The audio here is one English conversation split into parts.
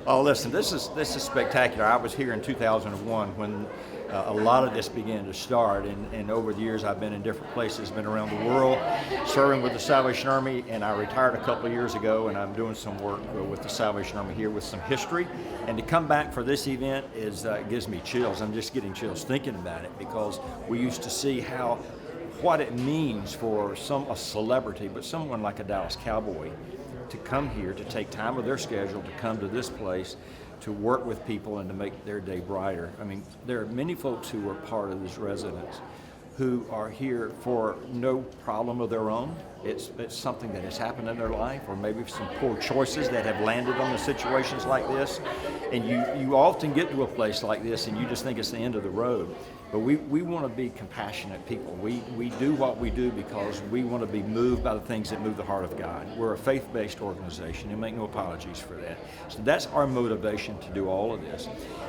Oh, listen, this is spectacular. I was here in 2001 when a lot of this began to start, and over the years I've been in different places, been around the world, serving with the Salvation Army, and I retired a couple of years ago, and I'm doing some work with the Salvation Army here with some history. And to come back for this event it gives me chills. I'm just getting chills thinking about it, because we used to see what it means for a celebrity, but someone like a Dallas Cowboy, to come here, to take time of their schedule to come to this place, to work with people and to make their day brighter. I mean, there are many folks who are part of this residence who are here for no problem of their own. It's something that has happened in their life, or maybe some poor choices that have landed on the situations like this. And you often get to a place like this and you just think it's the end of the road. But we want to be compassionate people. We do what we do because we want to be moved by the things that move the heart of God. We're a faith-based organization, and make no apologies for that. So that's our motivation to do all of this.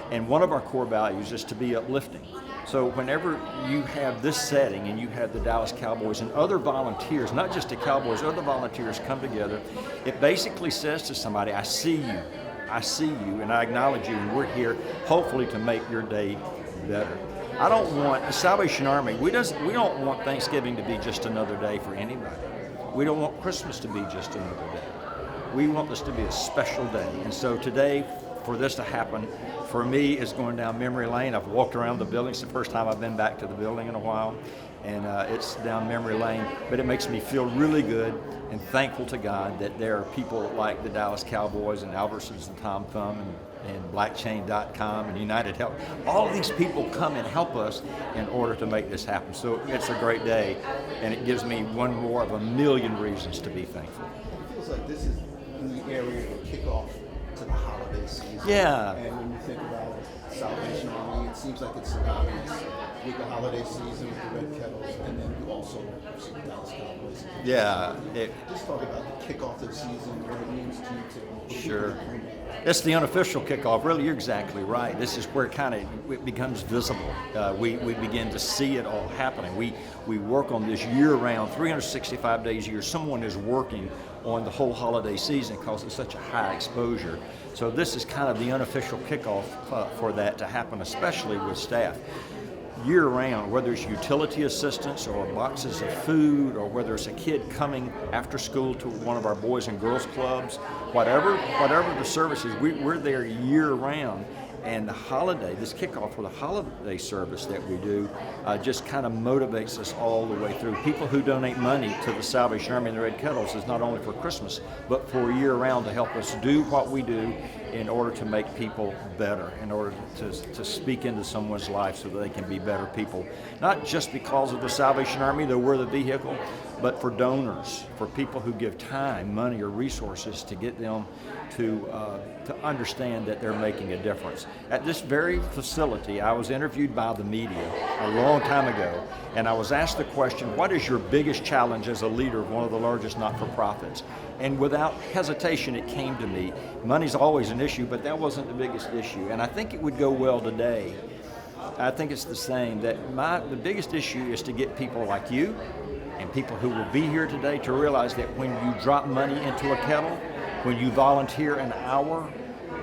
And one of our core values is to be uplifting. So whenever you have this setting and you have the Dallas Cowboys and other volunteers, not just the Cowboys, other volunteers come together, it basically says to somebody, I see you, and I acknowledge you, and we're here hopefully to make your day better. I don't want the Salvation Army, we don't want Thanksgiving to be just another day for anybody. We don't want Christmas to be just another day. We want this to be a special day. And so today, for this to happen, for me, is going down memory lane. I've walked around the building. It's the first time I've been back to the building in a while. And it's down memory lane. But it makes me feel really good and thankful to God that there are people like the Dallas Cowboys and Albertsons and Tom Thumb and BlackChain.com and United Health. All of these people come and help us in order to make this happen. So it's a great day, and it gives me one more of a million reasons to be thankful. It feels like this is in the area of a kickoff to the holiday season. Yeah. And when you think about Salvation Army, it seems like it's synonymous with the holiday season, with the Red Kettles, and then you also see the Dallas Cowboys. Yeah. Just talk about the kickoff of the season, what it means to you to Sure. It's the unofficial kickoff. Really, you're exactly right. This is where it becomes visible. We begin to see it all happening. We work on this year-round, 365 days a year. Someone is working on the whole holiday season because it's such a high exposure. So this is kind of the unofficial kickoff for that to happen, especially with staff. Year-round, whether it's utility assistance or boxes of food, or whether it's a kid coming after school to one of our Boys and Girls Clubs, whatever the service is, we're there year-round. And the holiday, this kickoff for the holiday service that we do, just kind of motivates us all the way through. People who donate money to the Salvation Army and the Red Kettles is not only for Christmas, but for year-round to help us do what we do in order to make people better, in order to speak into someone's life so that they can be better people. Not just because of the Salvation Army, though we're the vehicle, but for donors, for people who give time, money, or resources to get them to understand that they're making a difference. At this very facility, I was interviewed by the media a long time ago, and I was asked the question, what is your biggest challenge as a leader of one of the largest not-for-profits? And without hesitation, it came to me. Money's always an issue, but that wasn't the biggest issue. And I think it would go well today. I think it's the same, that the biggest issue is to get people like you and people who will be here today to realize that when you drop money into a kettle, when you volunteer an hour,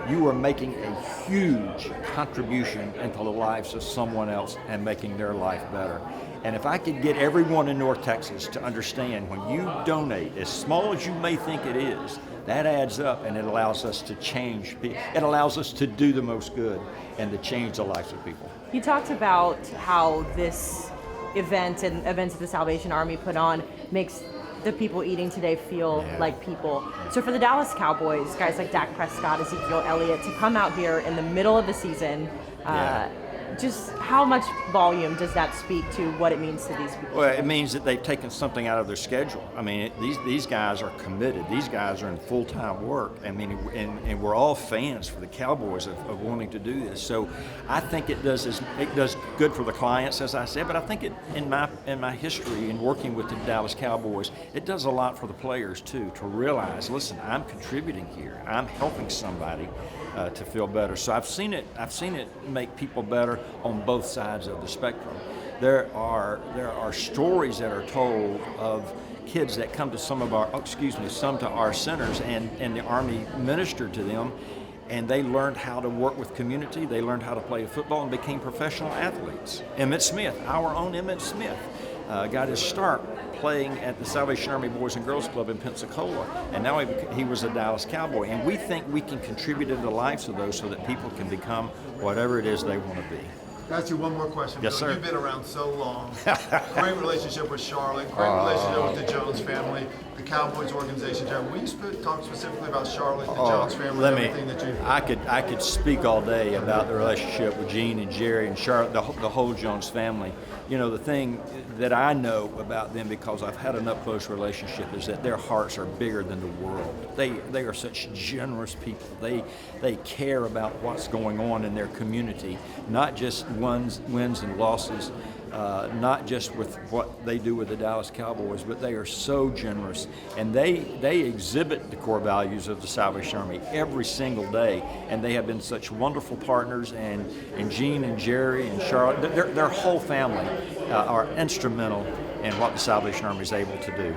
you are making a huge contribution into the lives of someone else and making their life better. And if I could get everyone in North Texas to understand, when you donate, as small as you may think it is, that adds up, and it allows us to change. It allows us to do the most good and to change the lives of people. You talked about how this event and events that the Salvation Army put on makes the people eating today feel like people. So for the Dallas Cowboys, guys like Dak Prescott, Ezekiel Elliott, to come out here in the middle of the season, just how much volume does that speak to what it means to these people? Well, it means that they've taken something out of their schedule. I mean, these guys are committed. These guys are in full-time work. I mean, and we're all fans for the Cowboys of wanting to do this. So I think it does good for the clients, as I said, but I think in my history in working with the Dallas Cowboys, it does a lot for the players too, to realize, listen, I'm contributing here. I'm helping somebody to feel better. So I've seen it make people better on both sides of the spectrum. There are stories that are told of kids that come to some to our centers, and the Army ministered to them, and they learned how to work with community. They learned how to play football and became professional athletes. Emmett Smith, our own Emmett Smith, got his start playing at the Salvation Army Boys and Girls Club in Pensacola, and now he was a Dallas Cowboy. And we think we can contribute to the lives of those so that people can become whatever it is they want to be. Ask you one more question. Yes, Bill. sir. You've been around so long. Great relationship with Charlotte. Great relationship with the Jones family, the Cowboys organization. John, will you talk specifically about Charlotte, the Jones family, everything that you? I could speak all day about the relationship with Gene and Jerry and Charlotte, the whole Jones family. You know, the thing that I know about them, because I've had an up-close relationship, is that their hearts are bigger than the world. They are such generous people. They care about what's going on in their community, not just wins and losses, not just with what they do with the Dallas Cowboys, but they are so generous, and they exhibit the core values of the Salvation Army every single day, and they have been such wonderful partners, and Gene and Jerry and Charlotte, their whole family are instrumental in what the Salvation Army is able to do.